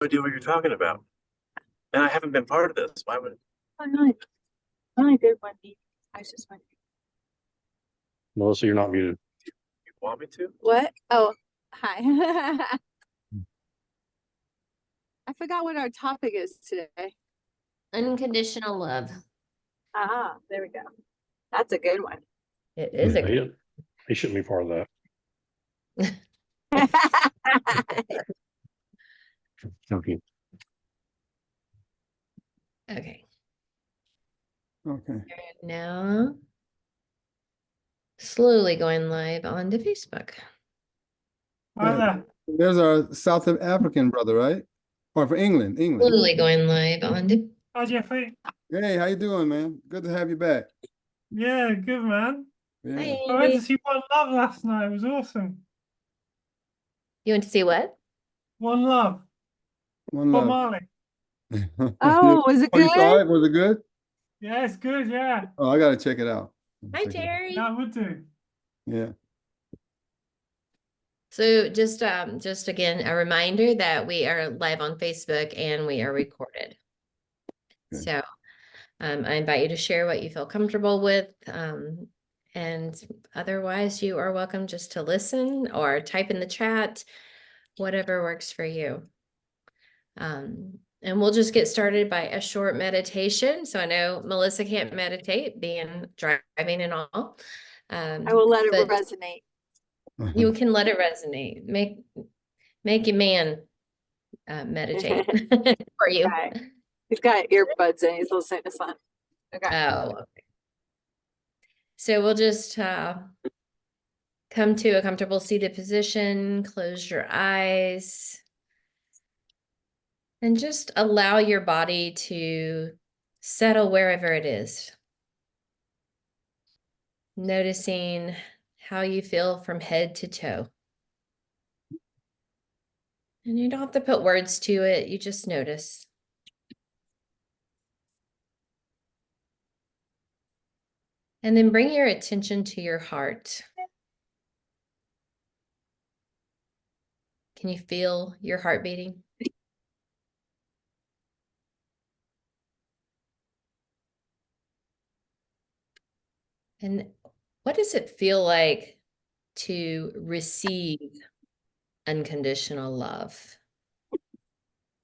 idea what you're talking about. And I haven't been part of this. Why would Oh, no, I did one meeting. I was just wondering. Melissa, you're not muted. you want me to? What? Oh, hi. I forgot what our topic is today. Unconditional love. Ah, there we go. That's a good one. It is a good. They shouldn't be part of that. Okay. Okay. Okay. Now, slowly going live onto Facebook. Yeah. There's our South African brother, right? Or for England. Slowly going live onto. Hi, Jeffrey. Hey, how you doing, man? Good to have you back. Yeah, good, man. Yeah. Hi, I went to Andy. see One Love last night. It was awesome. You went to see what? One Love. One Bob love. Marley. Oh, was it Oh, you saw good? it? Was it good? Yeah, it's good. Yeah. Oh, I gotta check it out. Hi, Check it out. Terry. Yeah, I would do. Yeah. So just again, a reminder that we are live on Facebook and we are recorded. Okay. So I invite you to share what you feel comfortable with. And otherwise you are welcome just to listen or type in the chat, whatever works for you. And we'll just get started by a short meditation. So I know Melissa can't meditate, being driving and all. I will let it but resonate. you can let it resonate. Make your man meditate for you. Okay. He's got earbuds and he's listening to something. Okay. Oh, okay. So we'll just come to a comfortable seated position, close your eyes, and just allow your body to settle wherever it is. Noticing how you feel from head to toe. And you don't have to put words to it, you just notice. And then bring your attention to your heart. Can you feel your heart beating? And what does it feel like to receive unconditional love?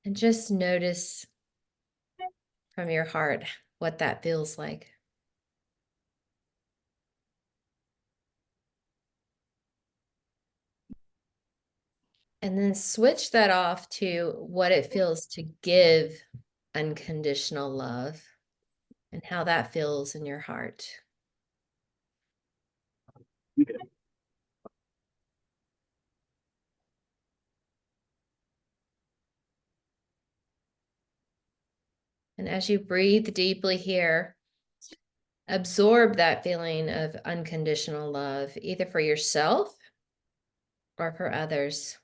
And just notice from your heart what that feels like. And then switch that off to what it feels to give unconditional love and how that feels in your heart. And as you breathe deeply here, absorb that feeling of unconditional love, either for yourself or for others.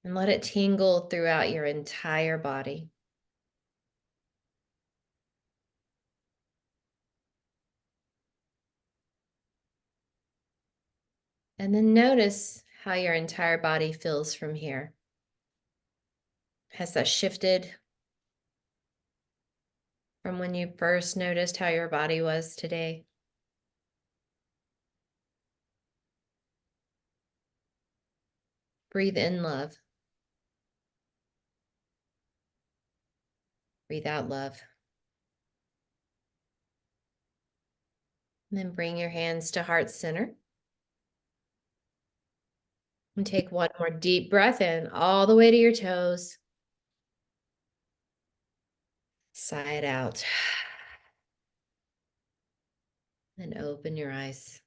And let it tingle throughout your entire body. And then notice how your entire body feels from here. Has that shifted from when you first noticed how your body was today? Breathe in love. Breathe out love. And then bring your hands to heart center. And take one more deep breath in all the way to your toes. Sigh it out. And open your eyes.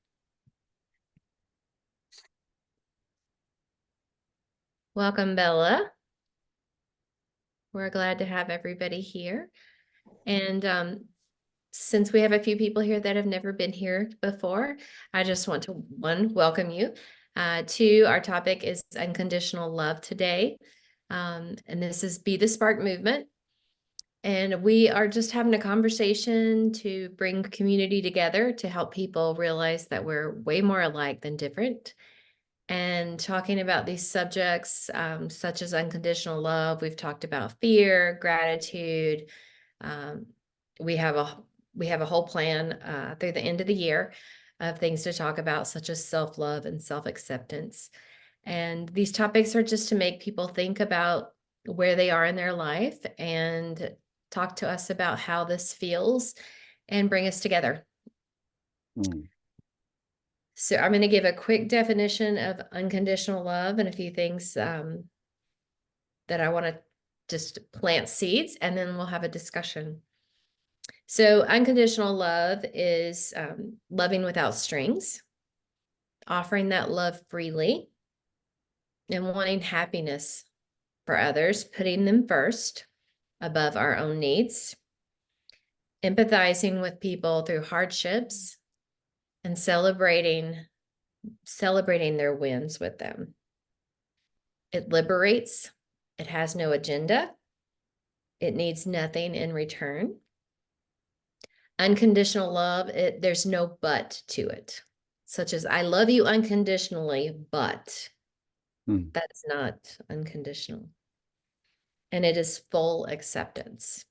Welcome, Bella. We're glad to have everybody here. And since we have a few people here that have never been here before, I just want to, welcome you. Two, our topic is unconditional love today. And this is Be the Spark movement. And we are just having a conversation to bring community together to help people realize that we're way more alike than different. and talking about these subjects, such as unconditional love. We've talked about fear, gratitude. Um, we have a whole plan through the end of the year of things to talk about, such as self-love and self-acceptance. And these topics are just to make people think about where they are in their life and talk to us about how this feels and bring us together. Mm. So I'm going to give a quick definition of unconditional love and a few things that I want to just plant seeds, and then we'll have a discussion. So unconditional love is loving without strings, offering that love freely, and wanting happiness for others, putting them first above our own needs, empathizing with people through hardships, and celebrating their wins with them. It liberates. It has no agenda. It needs nothing in return. Unconditional love, there's no but to it, such as I love you unconditionally, but that's not unconditional. And it is full acceptance.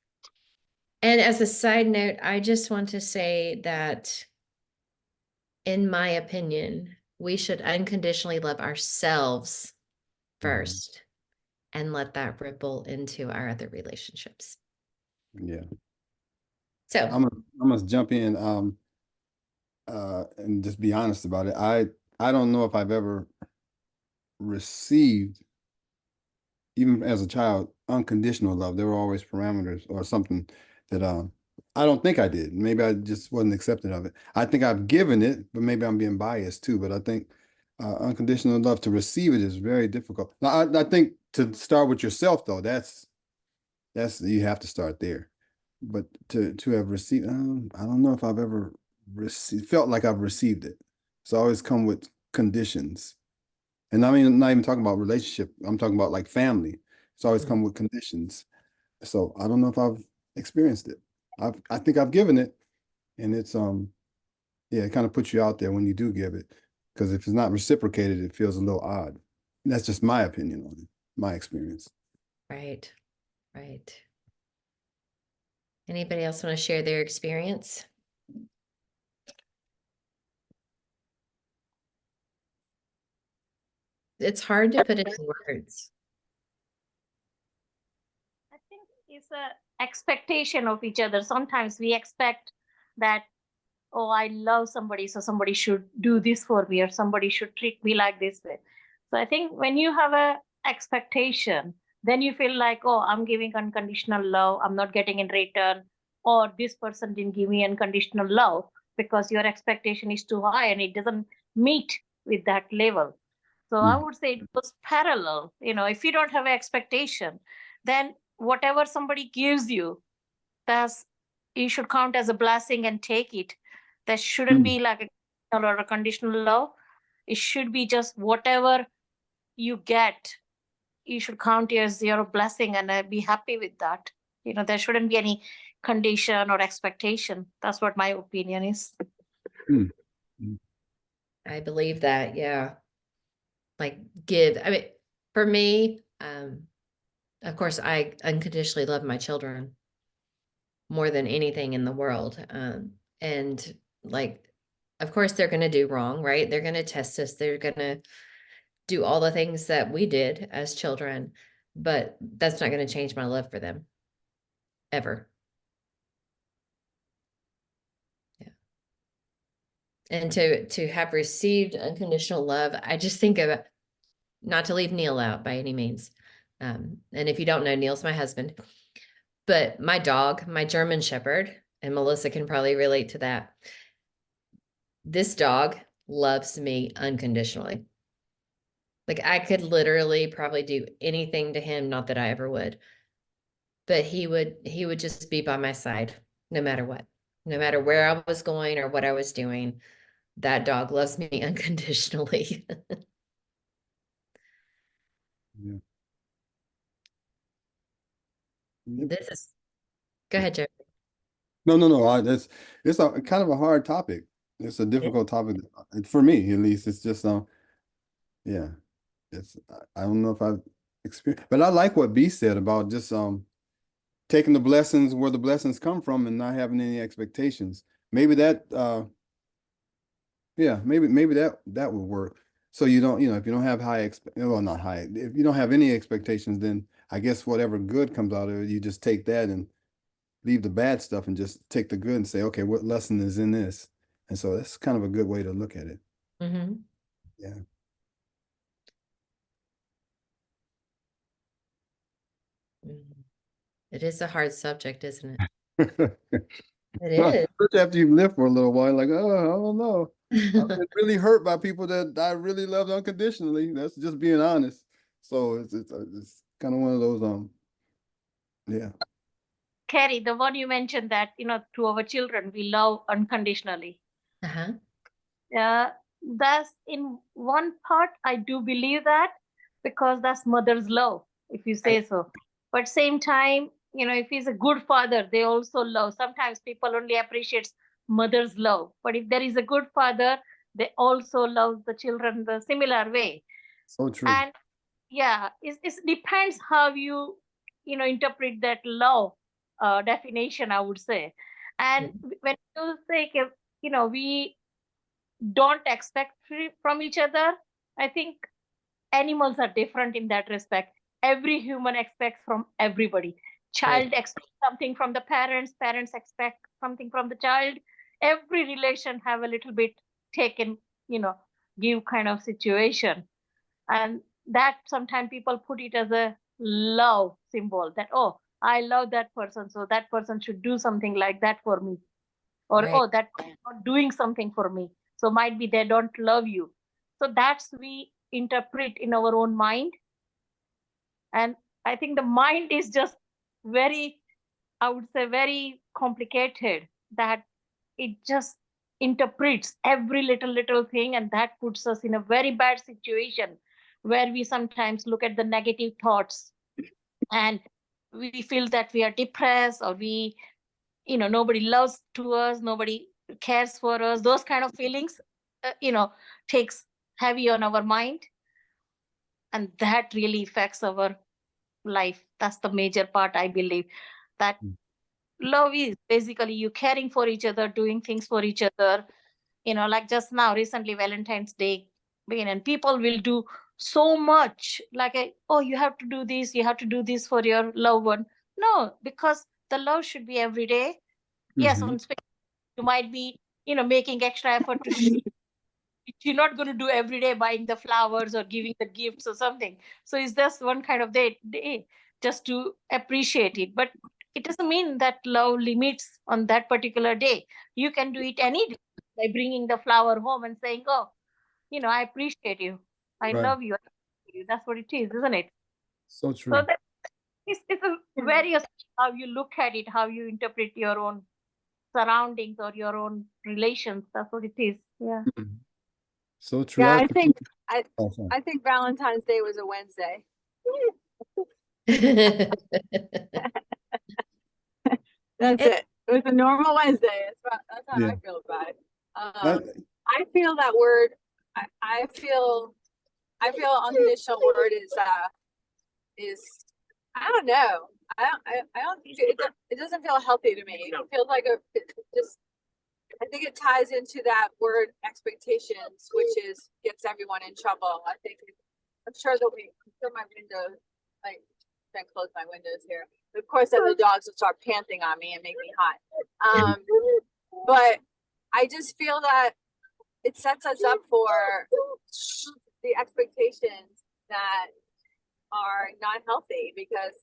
And as a side note, I just want to say that, in my opinion, we should unconditionally love ourselves first and let that ripple into our other relationships. Yeah. So I must jump in and just be honest about it. I don't know if I've ever received, even as a child, unconditional love. There were always parameters or something that I don't think I did. Maybe I just wasn't accepting of it. I think I've given it, but maybe I'm being biased too. But I think unconditional love, to receive it is very difficult. Now, I think to start with yourself though, that's you have to start there. But to have received, I don't know if I've ever felt like I've received it. It's always come with conditions. And I mean, I'm not even talking about relationship. I'm talking about like family. It's always come with conditions. So I don't know if I've experienced it. I think I've given it, and it's yeah, it kind of puts you out there when you do give it, because if it's not reciprocated, it feels a little odd. That's just my opinion on it, my experience. right. Anybody else want to share their experience? It's hard to put into words. I think it's a expectation of each other. Sometimes we expect that, oh, I love somebody, so somebody should do this for me, or somebody should treat me like this way. So I think when you have a expectation, then you feel like, oh, I'm giving unconditional love, I'm not getting in return, or this person didn't give me unconditional love, because your expectation is too high and it doesn't meet with that level. So I would say it goes parallel. If you don't have an expectation, then whatever somebody gives you, that's you should count as a blessing and take it. That shouldn't be like a conditional love. It should be just whatever you get, you should count it as your blessing and be happy with that. There shouldn't be any condition or expectation. That's what my opinion is. I believe that, yeah. Like I mean, for me, of course, I unconditionally love my children more than anything in the world. And like, of course, they're going to do wrong, right? They're going to test us. They're going to do all the things that we did as children, but that's not going to change my love for them ever. Yeah. And to have received unconditional love, I just think of, not to leave Neil out by any means. And if you don't know, Neil's my husband, but my dog, my German Shepherd, and Melissa can probably relate to that. This dog loves me unconditionally. Like I could literally probably do anything to him, not that I ever would, but he would just be by my side no matter what, no matter where I was going or what I was doing. That dog loves me unconditionally. Yeah. This is, go ahead, Joe. No. It's a kind of a hard topic. It's a difficult topic for me, at least. It's just Yeah. I don't know if I've experienced, but I like what B said about just taking the blessings where the blessings come from and not having any expectations. Maybe that yeah, maybe that would work. So you don't, if you don't have well, not high, if you don't have any expectations, then I guess whatever good comes out of it, you just take that and leave the bad stuff and just take the good and say, okay, what lesson is in this? And so that's kind of a good way to look at it. Mm-hmm. Yeah. It is a hard subject, isn't it? It Especially is. after you've lived for a little while, like, oh, I don't know. I've been really hurt by people that I really loved unconditionally. That's just being honest. So it's kind of one of those, yeah. Carrie, the one you mentioned that, to our children, we love unconditionally. Uh-huh. That's in one part, I do believe that because that's mother's love, if you say so. But same time, if he's a good father, they also love. Sometimes people only appreciate mother's love, but if there is a good father, they also love the children the similar way. So true. And yeah, it depends how you interpret that love definition, I would say. And when you say, we don't expect from each other, I think animals are different in that respect. Every human expects from everybody. Child expects something from the parents, parents expect something from the child. Every relation have a little bit taken, give kind of situation. And that sometimes people put it as a love symbol, that, oh, I love that person, so that person should do something like that for me. Or, Right. oh, that person not doing something for me, so might be they don't love you. So that's we interpret in our own mind. And I think the mind is just very, I would say, very complicated, that it just interprets every little thing, and that puts us in a very bad situation where we sometimes look at the negative thoughts and we feel that we are depressed, or we, nobody loves to us, nobody cares for us. Those kind of feelings, takes heavy on our mind, and that really affects our life. That's the major part, I believe, that love is basically you caring for each other, doing things for each other. Like just now, recently, Valentine's Day began, and people will do so much, like, oh, you have to do this, you have to do this for your loved one. No, because the love should be every day. Yes, on you might be, making extra effort to you're not going to do every day, buying the flowers or giving the gifts or something. So it's just one kind of day just to appreciate it. But it doesn't mean that love limits on that particular day. You can do it any day by bringing the flower home and saying, oh, I appreciate you, I Right. love you, that's what it is, isn't it? So So true. that it's a various how you look at it, how you interpret your own surroundings or your own relations. That's what it is. Yeah. So true. Yeah, I I think oh, sorry. I think Valentine's Day was a Wednesday. That's it. It was a normal Wednesday. That's how Yeah. I feel about it. That- I feel that word. I feel unconditional word is I don't know. I don't think it doesn't feel healthy to me. It feels like I think it ties into that word expectations, which gets everyone in trouble. I'm sure my windows, like, trying to close my windows here. Of course, then the dogs will start panting on me and make me hot. But I just feel that it sets us up for the expectations that are not healthy, because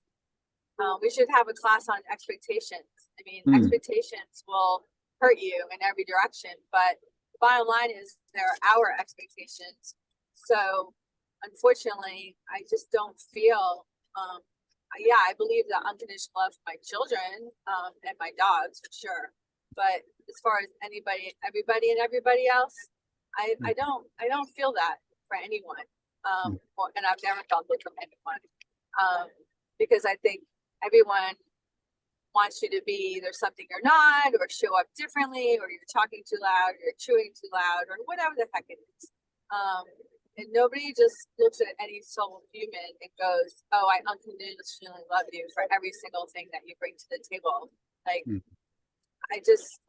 we should have a class on expectations. I mean, expectations will hurt you in every direction, but the bottom line is they're our expectations. So unfortunately, I just don't feel, yeah, I believe that unconditional love for my children, and my dogs for sure. But as far as everybody and everybody else, I don't feel that for anyone. And I've never felt it from anyone. Because I think everyone wants you to be either something you're not, or show up differently, or you're talking too loud, or you're chewing too loud, or whatever the heck it is. And nobody just looks at any soul human and goes, "Oh, I unconditionally love you for every single thing that you bring to the table." Like, Mm. I just,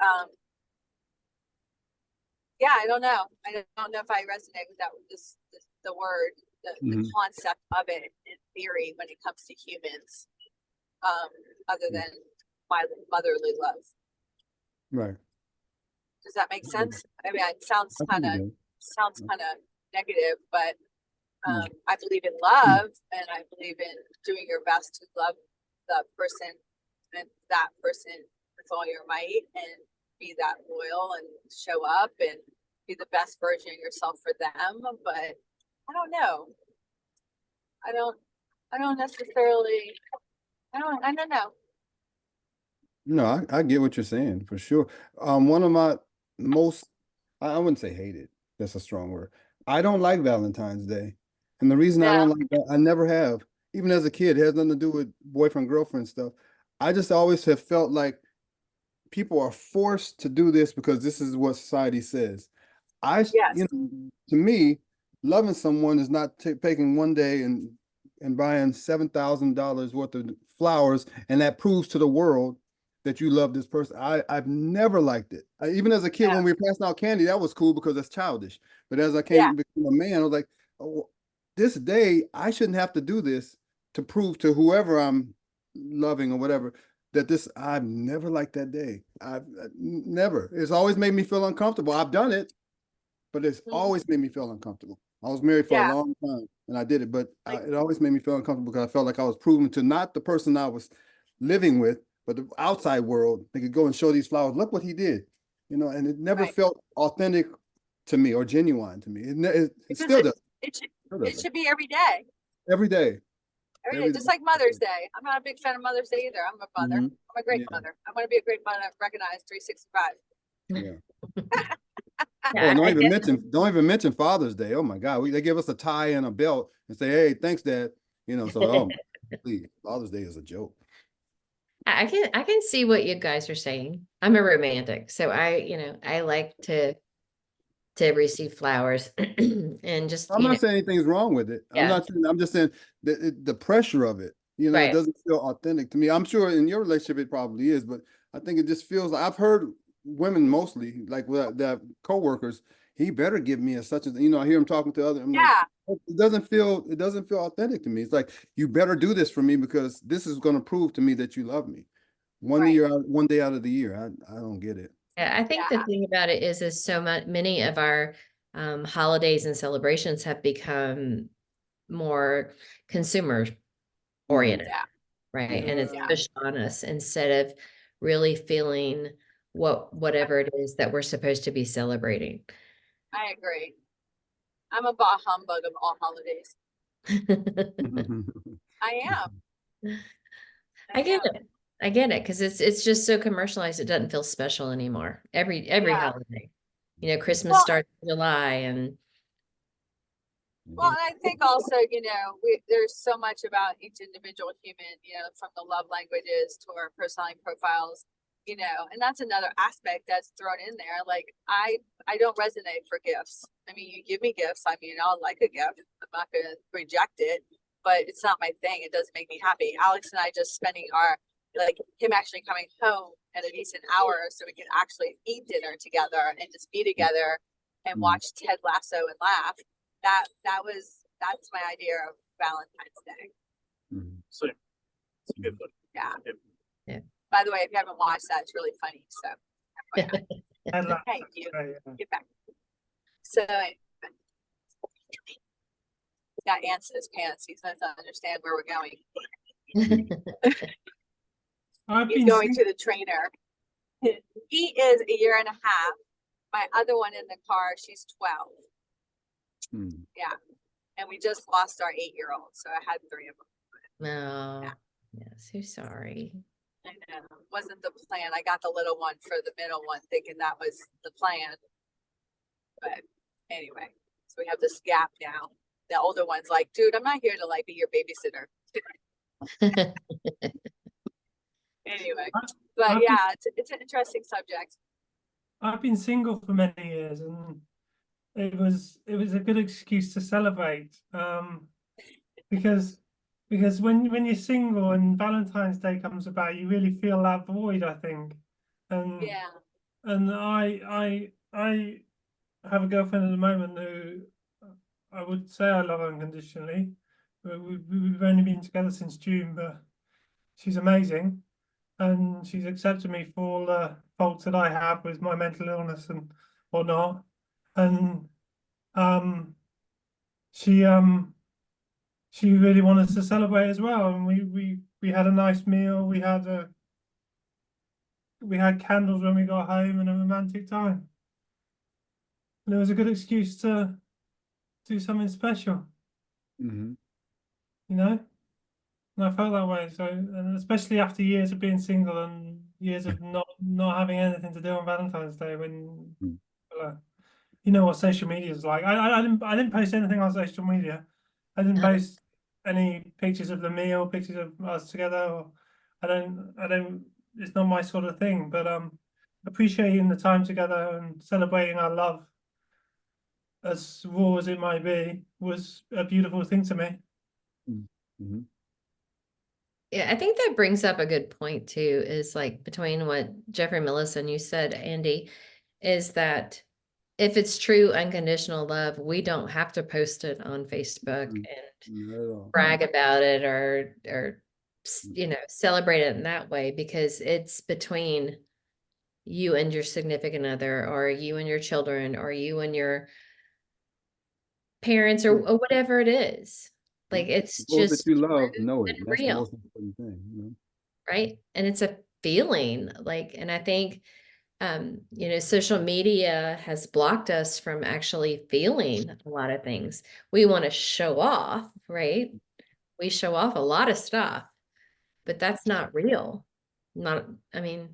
yeah, I don't know. I don't know if I resonate with that, with the word, the Mhm. concept of it in theory when it comes to humans, other Yeah. than my motherly love. Right. Does that make Mhm. sense? I mean, it sounds I think kind it of does. negative, but No. I believe in love, and I believe in doing your best to love the person and that person with all your might, and be that loyal and show up and be the best version of yourself for them. But I don't know. I don't necessarily. I don't know. No, I get what you're saying for sure. One of my most, I wouldn't say hated, that's a strong word. I don't like Valentine's Day. And the reason I Yeah. don't like that, I never have, even as a kid, it has nothing to do with boyfriend, girlfriend stuff. I just always have felt like people are forced to do this because this is what society says. Yes. To me, loving someone is not taking one day and buying $7,000 worth of flowers, and that proves to the world that you love this person. I've never liked it. Even as a kid, Yeah. when we were passing out candy, that was cool because that's childish. But as I Yeah. became a man, I was like, oh, this day I shouldn't have to do this to prove to whoever I'm loving or whatever that this. I've never liked that day. I've never. It's always made me feel uncomfortable. I've done it, but it's Mhm. always made me feel uncomfortable. I was married for a Yeah. long time and I did it, but Like- it always made me feel uncomfortable because I felt like I was proving to not the person I was living with, but the outside world. They could go and show these flowers. Look what he did, and it never Right. felt authentic to me or genuine to me. It Because still does. it Still it doesn't. should be every day. Every day. Every day, just like Mother's Day. I'm not a big fan of Mother's Day either. I'm a mother. Mhm. I'm a great Yeah. mother. I want to be a great mother, recognized 365. Yeah. Yeah, Oh, don't I even mention Father's Day. Oh my God, they give us a tie and a belt and say, "Hey, thanks, Dad." So please, Father's Day is a joke. I can see what you guys are saying. I'm a romantic, so I like to receive flowers and just, I'm not saying anything's wrong with it. Yeah. I'm just saying the pressure of it, it Right. doesn't feel authentic to me. I'm sure in your relationship it probably is, but I think it just feels like I've heard women mostly like that coworkers, he better give me a such as, I hear him talking to other, I'm like, Yeah. it doesn't feel authentic to me. It's like, you better do this for me because this is going to prove to me that you love me. One day out of the year. I don't get it. Yeah, I think the thing about it is so many of our holidays and celebrations have become more consumer oriented, Yeah. right? And it's Yeah. pushed on us instead of really feeling whatever it is that we're supposed to be celebrating. I agree. I'm a bah humbug of all holidays. I am. I get it. I get it because it's just so commercialized. It doesn't feel special anymore. Every Yeah. holiday, Christmas Well, starts in July, and Well, and I think also, there's so much about each individual human, from the love languages to our personality profiles, and that's another aspect that's thrown in there. Like, I don't resonate for gifts. I mean, you give me gifts. I mean, I'll like a gift. I'm not going to reject it, but it's not my thing. It doesn't make me happy. Alex and I just spending him actually coming home at a decent hour so we can actually eat dinner together and just be together and watch Ted Lasso and laugh. That's my idea of Valentine's Day. So it's a good one. Yeah. Yeah. By the way, if you haven't watched that, it's really funny. So Headline. thank you. Right, yeah. Get back. So he's got ants in his pants. He doesn't understand where we're going. I've He's been going sing- to the trainer. He is a year and a half. My other one in the car, she's 12. Yeah. And we just lost our 8-year-old. So I had 3 of them. No, Yeah. yeah, so sorry. I know. Wasn't the plan. I got the little one for the middle one, thinking that was the plan. But anyway, so we have this gap now. The older one's like, dude, I'm not here to be your babysitter. Anyway, but I've yeah, it's an interesting subject. I've been single for many years, and it was a good excuse to celebrate. Because when you're single and Valentine's Day comes about, you really feel that void, I think. And Yeah. and I have a girlfriend at the moment who I would say I love unconditionally. We've only been together since June, but she's amazing, and she's accepted me for all the faults that I have with my mental illness and whatnot. And um, she she really wanted to celebrate as well, and we had a nice meal. We had candles when we got home and a romantic time. And it was a good excuse to do something special, Hmm. you know? And I felt that way. So, and especially after years of being single and years of not having anything to do on Valentine's Day, when uh, you know what social media is like. I didn't post anything on social media. I didn't post any pictures of the meal, pictures of us together. Or I don't. It's not my sort of thing. But appreciating the time together and celebrating our love, as raw as it might be, was a beautiful thing to me. Hmm. Yeah, I think that brings up a good point too, is like between what Jeffrey, Melissa, and you said, Andy, is that if it's true unconditional love, we don't have to post it on Facebook and Not at all. brag about it or you know, celebrate it in that way, because it's between you and your significant other, or you and your children, or you and your parents, or whatever it is. Like, it's Those that just you love true know it. and That's the real, most important thing, you know. right? And it's a feeling, like, and I think you know, social media has blocked us from actually feeling a lot of things. We want to show off, right? We show off a lot of stuff, but that's not real. Not, I mean,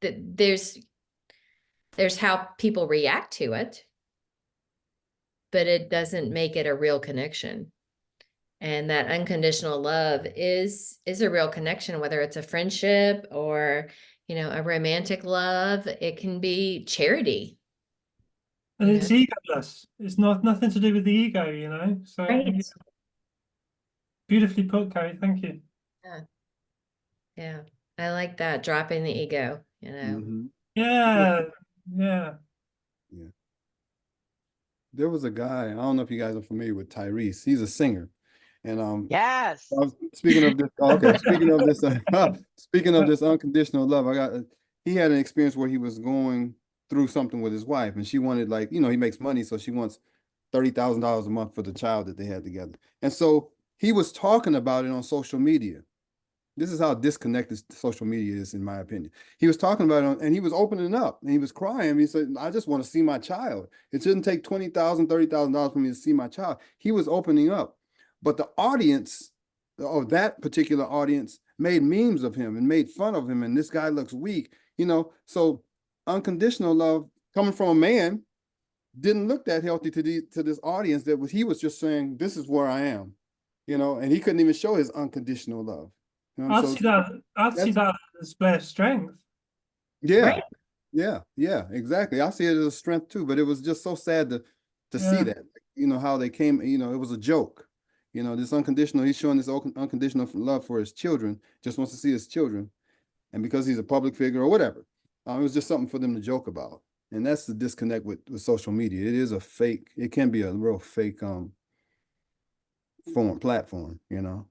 there's how people react to it, but it doesn't make it a real connection. And that unconditional love is a real connection, whether it's a friendship or, you know, a romantic love. It can be charity. And You it's egoless. It's nothing to do with the ego, you know. So Right. beautifully put, Carrie. Thank you. Yeah. Yeah. I like that. Dropping the ego, you know. Hmm. Yeah, yeah. Yeah. There was a guy, I don't know if you guys are familiar with Tyrese. He's a singer. And Yes. speaking of this, okay, speaking of this, speaking of this unconditional love, he had an experience where he was going through something with his wife, and she wanted, like, you know, he makes money, so she wants $30,000 a month for the child that they had together. And so he was talking about it on social media. This is how disconnected social media is, in my opinion. He was talking about it, and he was opening up, and he was crying. He said, I just want to see my child. It shouldn't take $20,000, $30,000 for me to see my child. He was opening up. But the audience of that particular audience made memes of him and made fun of him. And this guy looks weak, you know? So unconditional love coming from a man didn't look that healthy to this audience he was just saying, this is where I am, you know, and he couldn't even show his unconditional love. You know, I'd see that. I'd see that as a display of strength. yeah, Right. yeah, exactly. I see it as a strength too, but it was just so sad to see Yeah. that, you know, how they came, you know, it was a joke. You know, this unconditional, he's showing this unconditional love for his children, just wants to see his children. And because he's a public figure or whatever, it was just something for them to joke about. And that's the disconnect with social media. It is a fake, it can be a real fake platform, you know.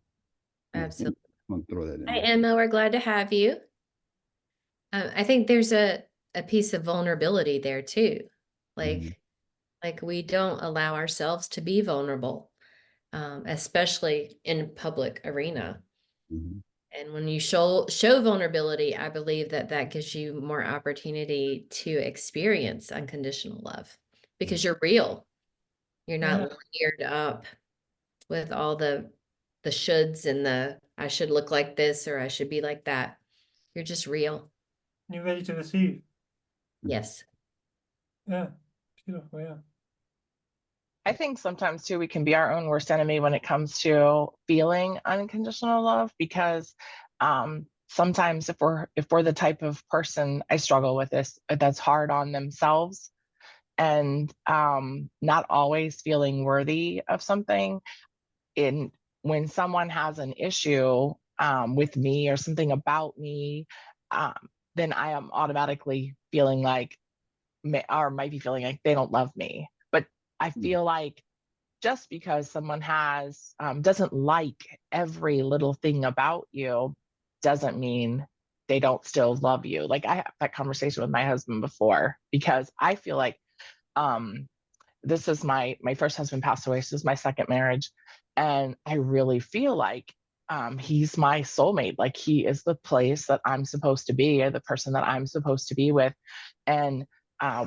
Absolutely. I'm gonna throw that in Hi, there. Emma. We're glad to have you. I think there's a piece of vulnerability there too. Mhm. Like we don't allow ourselves to be vulnerable, especially in public arena. Mhm. And when you show vulnerability, I believe that gives you more opportunity to experience unconditional love, because you're real. You're not Yeah. layered up with all the shoulds and the I should look like this or I should be like that. You're just real. You're ready to receive. Yes. Yeah. Beautiful. Yeah. I think sometimes too we can be our own worst enemy when it comes to feeling unconditional love, because sometimes if we're the type of person, I struggle with this, that's hard on themselves, and not always feeling worthy of something. In when someone has an issue with me or something about me, um, then I am automatically feeling like, or might be feeling like they don't love me. But I feel like just because someone has doesn't like every little thing about you doesn't mean they don't still love you. Like, I had that conversation with my husband before, because I feel like this is my first husband passed away. So this is my second marriage, and I really feel like he's my soulmate. Like, he is the place that I'm supposed to be, or the person that I'm supposed to be with, and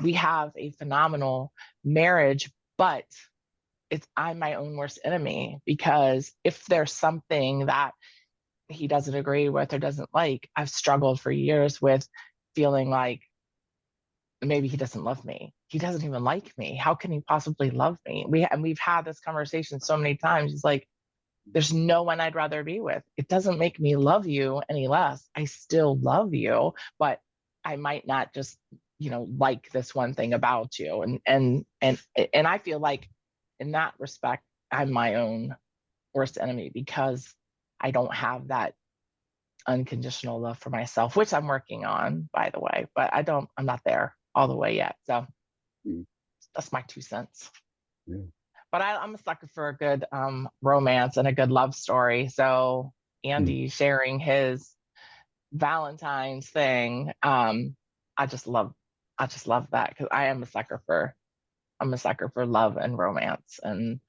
we have a phenomenal marriage. But I'm my own worst enemy, because if there's something that he doesn't agree with or doesn't like, I've struggled for years with feeling like maybe he doesn't love me. He doesn't even like me. How can he possibly love me? We've had this conversation so many times. He's like, there's no one I'd rather be with. It doesn't make me love you any less. I still love you, but I might not just, like this one thing about you. And I feel like in that respect, I'm my own worst enemy, because I don't have that unconditional love for myself, which I'm working on, by the way, but I'm not there all the way yet. So that's my 2 cents. Yeah. But I'm a sucker for a good romance and a good love story. So Andy sharing his Valentine's thing, I just love that, because I'm a sucker for love and romance, and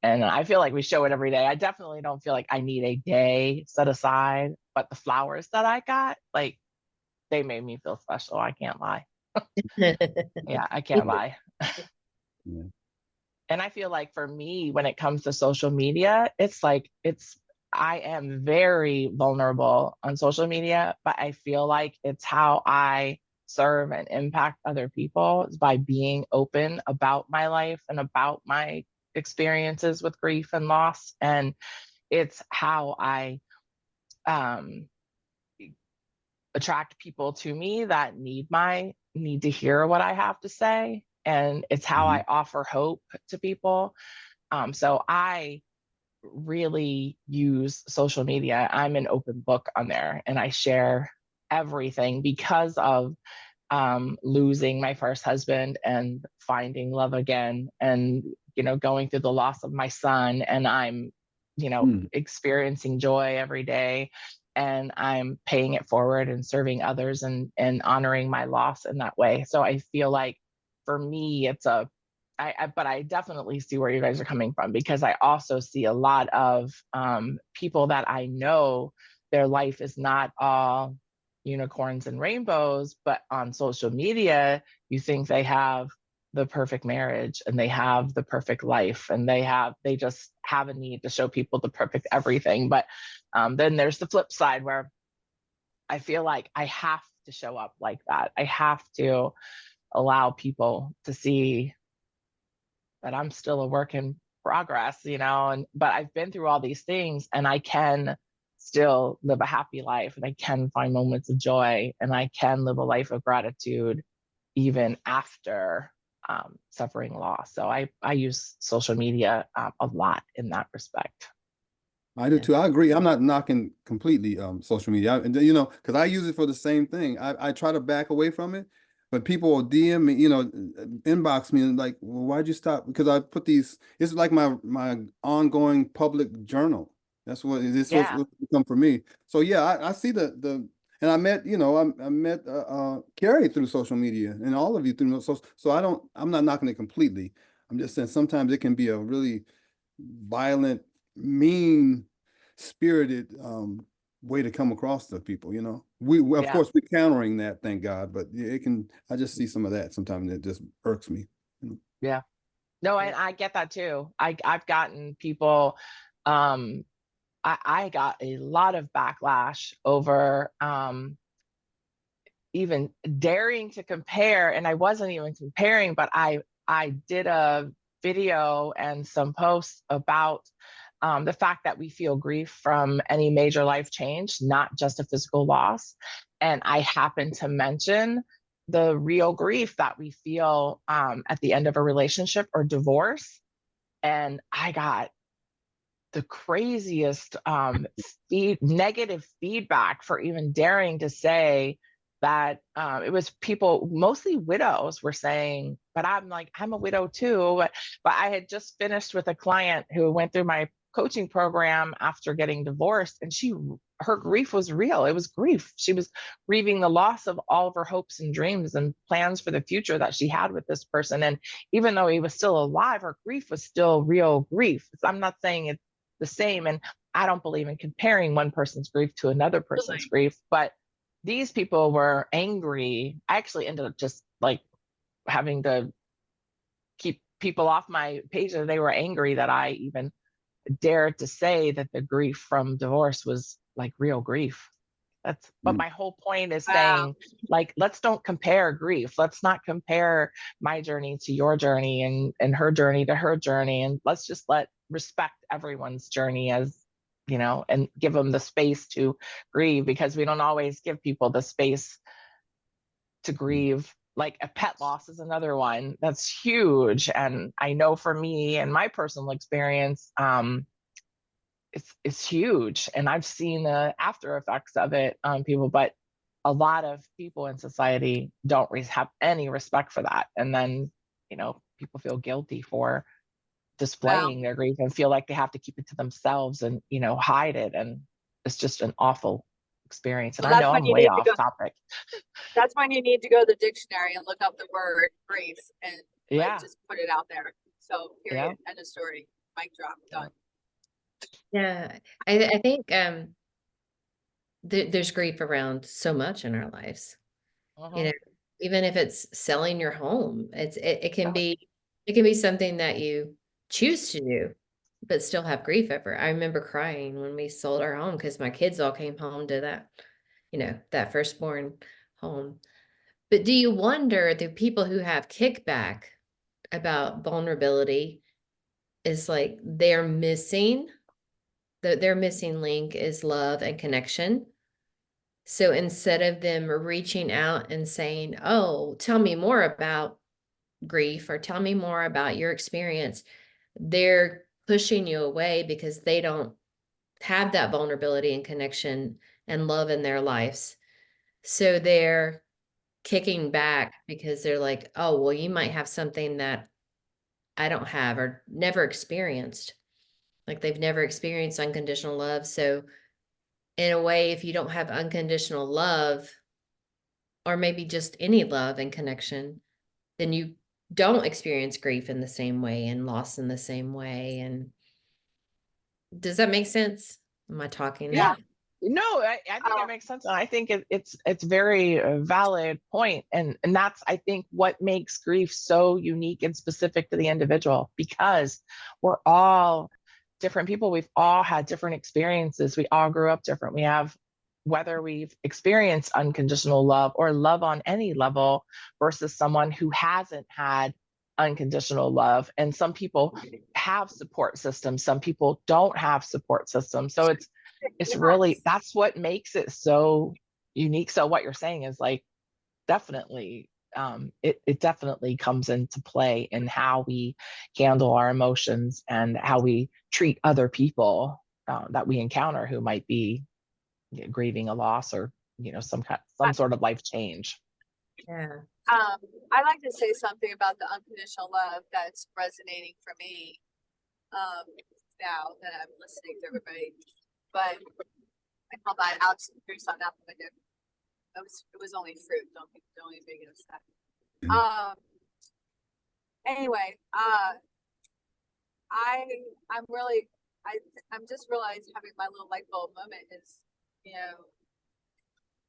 I feel like we show it every day. I definitely don't feel like I need a day set aside, but the flowers that I got, like, they made me feel special. I can't lie. Yeah, I can't lie. Yeah. And I feel like for me, when it comes to social media, I am very vulnerable on social media, but I feel like it's how I serve and impact other people, is by being open about my life and about my experiences with grief and loss. And it's how I attract people to me that need to hear what I have to say. And it's how I offer hope to people. So I really use social media. I'm an open book on there, and I share everything because of losing my first husband and finding love again, and going through the loss of my son, and I'm experiencing joy every day, and I'm paying it forward and serving others, and honoring my loss in that way. So I feel like for me, but I definitely see where you guys are coming from, because I also see a lot of people that I know, their life is not all unicorns and rainbows, but on social media, you think they have the perfect marriage and they have the perfect life, and they just have a need to show people the perfect everything. But then there's the flip side, where I feel like I have to show up like that. I have to allow people to see that I'm still a work in progress, but I've been through all these things, and I can still live a happy life, and I can find moments of joy, and I can live a life of gratitude even after suffering loss. So I use social media a lot in that respect. I do too. I agree. I'm not knocking completely social media, and because I use it for the same thing. I try to back away from it, but people will DM me, inbox me, and like, well, why'd you stop? Because I put these. It's like my ongoing public journal. That's what it is supposed to become for me. So yeah, I see the. And I met, I met Carrie through social media, and all of you through social. So I'm not knocking it completely. I'm just saying sometimes it can be a really violent, mean spirited way to come across to people. We of course we're countering that, thank God, but I just see some of that sometimes, and it just irks me. Yeah, no, and I get that too. I've gotten people, I got a lot of backlash over even daring to compare, and I wasn't even comparing, but I did a video and some posts about the fact that we feel grief from any major life change, not just a physical loss. And I happened to mention the real grief that we feel at the end of a relationship or divorce. And I got the craziest negative feedback for even daring to say that. It was people, mostly widows, were saying, but I'm like, I'm a widow too. But I had just finished with a client who went through my coaching program after getting divorced, and her grief was real. It was grief. She was grieving the loss of all of her hopes and dreams and plans for the future that she had with this person. And even though he was still alive, her grief was still real grief. I'm not saying it's the same, and I don't believe in comparing one person's grief to another person's grief, but these people were angry. I actually ended up just like having to keep people off my page, and they were angry that I even dared to say that the grief from divorce was like real grief. But my whole point is saying, like, let's don't compare grief. Let's not compare my journey to your journey and her journey to her journey. And let's just respect everyone's journey, as you know, and give them the space to grieve, because we don't always give people the space to grieve. Like a pet loss is another one that's huge. And I know for me and my personal experience, it's huge, and I've seen the after effects of it on people, but a lot of people in society don't have any respect for that. And then, you know, people feel guilty for displaying their grief and feel like they have to keep it to themselves and, you know, hide it. And it's just an awful experience. And I know I'm way off topic. That's when you need to go to the dictionary and look up the word grief and like, just put it out there. So period, end of story, mic drop, done. Yeah, I think there's grief around so much in our lives. You know, even if it's selling your home, it can be something that you choose to do, but still have grief over. I remember crying when we sold our home because my kids all came home to that, you know, that firstborn home. But do you wonder the people who have kickback about vulnerability is like their missing link is love and connection. So instead of them reaching out and saying, oh, tell me more about grief or tell me more about your experience, they're pushing you away because they don't have that vulnerability and connection and love in their lives. So they're kicking back because they're like, oh, well, you might have something that I don't have or never experienced. Like they've never experienced unconditional love. So in a way, if you don't have unconditional love, or maybe just any love and connection, then you don't experience grief in the same way and loss in the same way. And does that make sense? Am I talking? Yeah. No, I think it makes sense. And I think it's very valid point. And that's, I think, what makes grief so unique and specific to the individual, because we're all different people. We've all had different experiences. We all grew up different. We have, whether we've experienced unconditional love or love on any level versus someone who hasn't had unconditional love. And some people have support systems. Some people don't have support systems. So it's really, that's what makes it so unique. So what you're saying is like, definitely, it definitely comes into play in how we handle our emotions and how we treat other people that we encounter who might be grieving a loss or, you know, some sort of life change. Yeah. I like to say something about the unconditional love that's resonating for me now that I'm listening to everybody. But I call that Alex and fruits on that window. It was only fruit. Don't even make it a step. Anyway, I'm just realized having my little light bulb moment is, you know,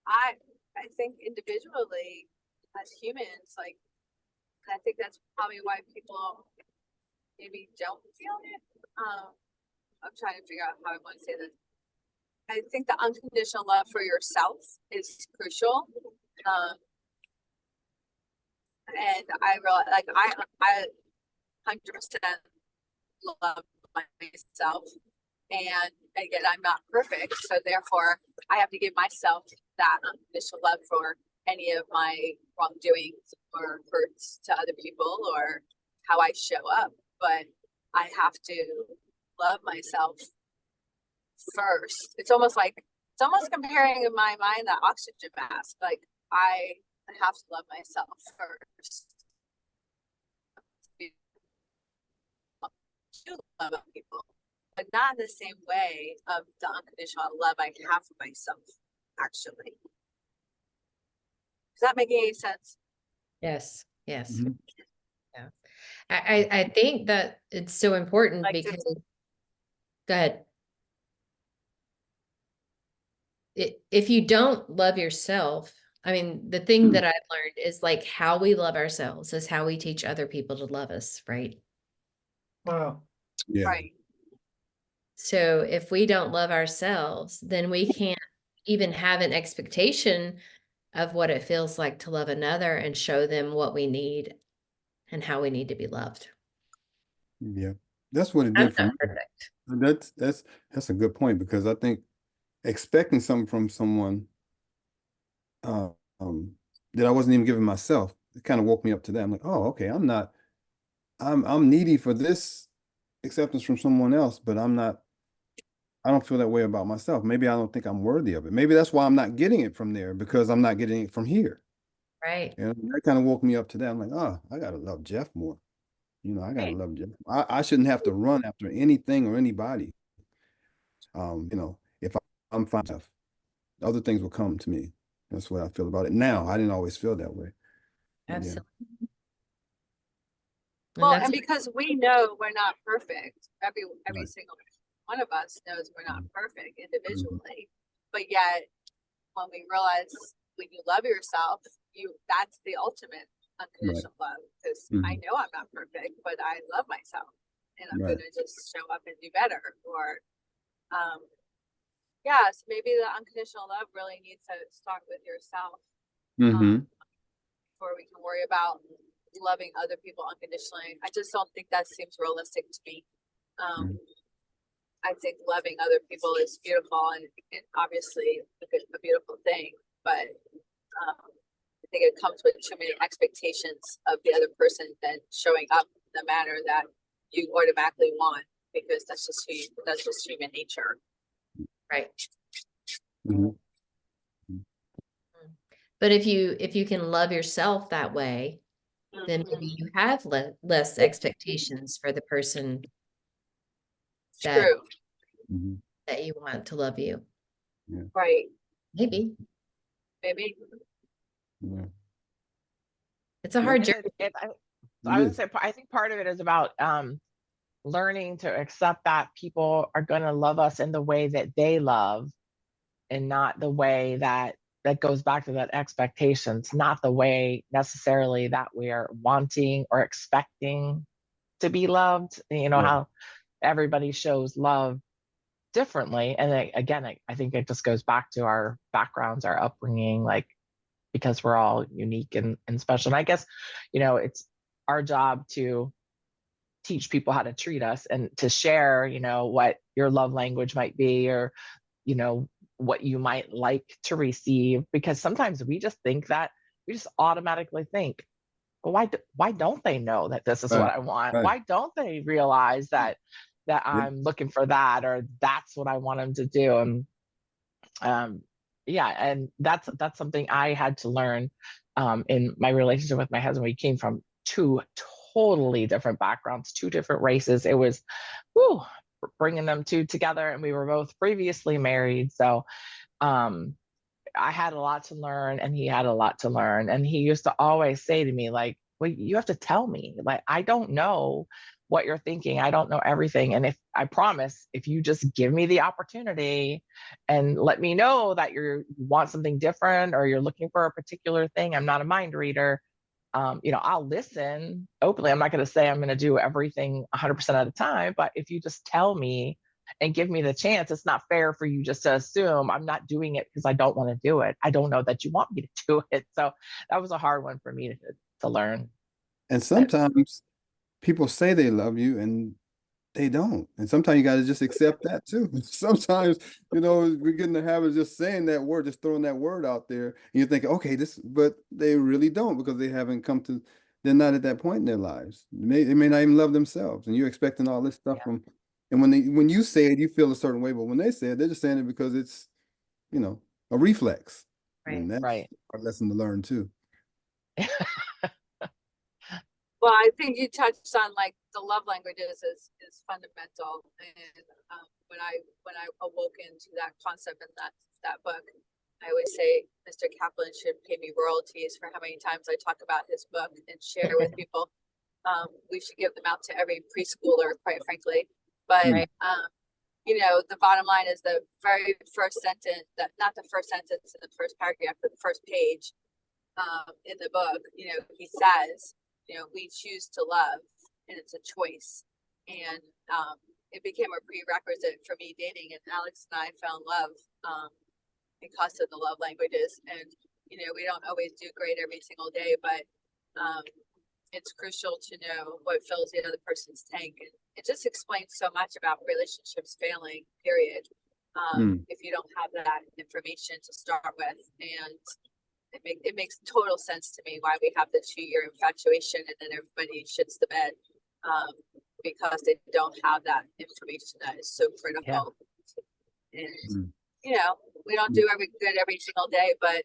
I think individually as humans, like, I think that's probably why people maybe don't feel it. I'm trying to figure out how I want to say this. I think the unconditional love for yourself is crucial. And I realize, like, I 100% love myself. And again, I'm not perfect. So therefore, I have to give myself that unconditional love for any of my wrongdoings or hurts to other people or how I show up, but I have to love myself first. It's almost comparing in my mind the oxygen mask. Like I have to love myself first. To love other people, but not in the same way of the unconditional love I have for myself, actually. Does that make any sense? Yes, yes. Mhm. Yeah. I think that it's so important Like because, to- go ahead. If you don't love yourself, I mean, the thing that I've learned is like how we love ourselves is how we teach other people to love us, right? Wow. Yeah. Right. So if we don't love ourselves, then we can't even have an expectation of what it feels like to love another and show them what we need and how we need to be loved. Yeah. That's what it I'm did for me. not perfect. That's a good point, because I think expecting something from someone uh, that I wasn't even giving myself, it kind of woke me up to that. I'm like, oh, okay, I'm needy for this acceptance from someone else, but I don't feel that way about myself. Maybe I don't think I'm worthy of it. Maybe that's why I'm not getting it from there, because I'm not getting it from here. Right. And that kind of woke me up to that. I'm like, oh, I gotta love Jeff more. I gotta Right. love Jeff. I shouldn't have to run after anything or anybody. If I'm fine enough, other things will come to me. That's what I feel about it now. I didn't always feel that way. But yeah. Absolutely. Well, that's and because we know we're not perfect, every Right. single one of us knows we're not perfect individually, but yet when we realize when you love yourself, that's the ultimate unconditional love, because I know I'm not perfect, but I love myself and I'm Right. gonna just show up and do better. Or yeah, so maybe the unconditional love really needs to start with yourself before we can worry about loving other people unconditionally. I just don't think that seems realistic to me. I think loving other people is beautiful and obviously a beautiful thing, but I think it comes with too many expectations of the other person than showing up in the manner that you automatically want, because that's just human nature. right. Mhm. But if you can love yourself that way, then maybe you have less expectations for the person that True. Mhm. that you want to love you. Right. Maybe Maybe. Yeah. it's a hard journey. I would say I think part of it is about learning to accept that people are going to love us in the way that they love, and not the way that goes back to that expectations, not the way necessarily that we are wanting or expecting to be loved. How everybody shows love differently. And again, I think it just goes back to our backgrounds, our upbringing, like, because we're all unique and special. And I guess, it's our job to teach people how to treat us and to share, what your love language might be, or, what you might like to receive. Because sometimes we just automatically think, well, why don't they know that this is what I want? Right. Why don't they realize that Yeah. I'm looking for that, or that's what I want them to do? And yeah, and that's something I had to learn in my relationship with my husband. We came from two totally different backgrounds, two different races. It was bringing them two together, and we were both previously married. So I had a lot to learn, and he had a lot to learn. And he used to always say to me, like, well, you have to tell me, like, I don't know what you're thinking. I don't know everything. And I promise, if you just give me the opportunity and let me know that you want something different, or you're looking for a particular thing, I'm not a mind reader. I'll listen openly. I'm not going to say I'm going to do everything 100% of the time, but if you just tell me and give me the chance, it's not fair for you just to assume I'm not doing it because I don't want to do it. I don't know that you want me to do it. So that was a hard one for me to learn. And sometimes people say they love you, and they don't. And sometimes you got to just accept that too. Sometimes, you know, we get in the habit of just saying that word, just throwing that word out there. And you think, okay, but they really don't, because they haven't come to, they're not at that point in their lives. They may not even love themselves. And you're expecting all this stuff from, and when you say it, you feel a certain way. But when they say it, they're just saying it because it's, you know, a reflex. Right. And that's Right. a lesson to learn too. Well, I think you touched on like the love languages is fundamental, and when I awoke into that concept in that book, I always say Mr. Kaplan should pay me royalties for how many times I talk about his book and share with people. We should give them out to every preschooler, quite frankly. But Right. you know, the bottom line is the very first sentence, that not the first sentence in the first paragraph, but the first page in the book. You know, he says, you know, we choose to love, and it's a choice. And it became a prerequisite for me dating, and Alex and I fell in love because of the love languages. And you know, we don't always do great every single day, but it's crucial to know what fills the other person's tank. And it just explains so much about relationships failing, period. If you don't have that information to start with. And it makes total sense to me why we have the 2-year infatuation and then everybody shits the bed because they don't have that information that is so critical. And you know, we don't do every single day, but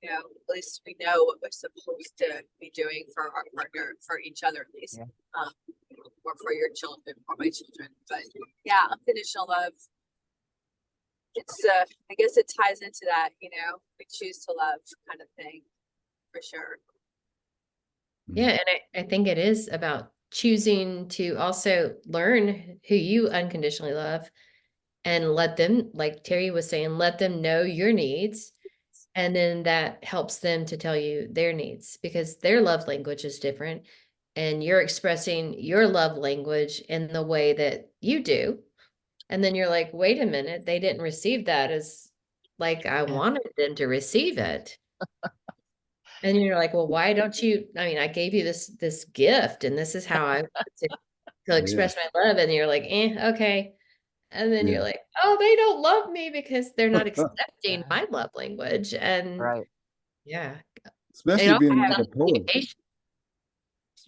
you know, at least we know what we're supposed to be doing for our partner, for each other at least, or for your children or my children. But yeah, unconditional love. It's I guess it ties into that, you know, we choose to love kind of thing, for sure. Yeah, and I think it is about choosing to also learn who you unconditionally love and let them, like Terry was saying, let them know your needs. And then that helps them to tell you their needs, because their love language is different. And you're expressing your love language in the way that you do. And then you're like, wait a minute, they didn't receive that as like I wanted them to receive it. And you're like, well, why don't you? I mean, I gave you this gift, and this is how I to express my love. And you're like, okay. And then you're like, oh, they don't love me because they're not accepting my love language. And Right. yeah, Especially being like comes a poet. communication.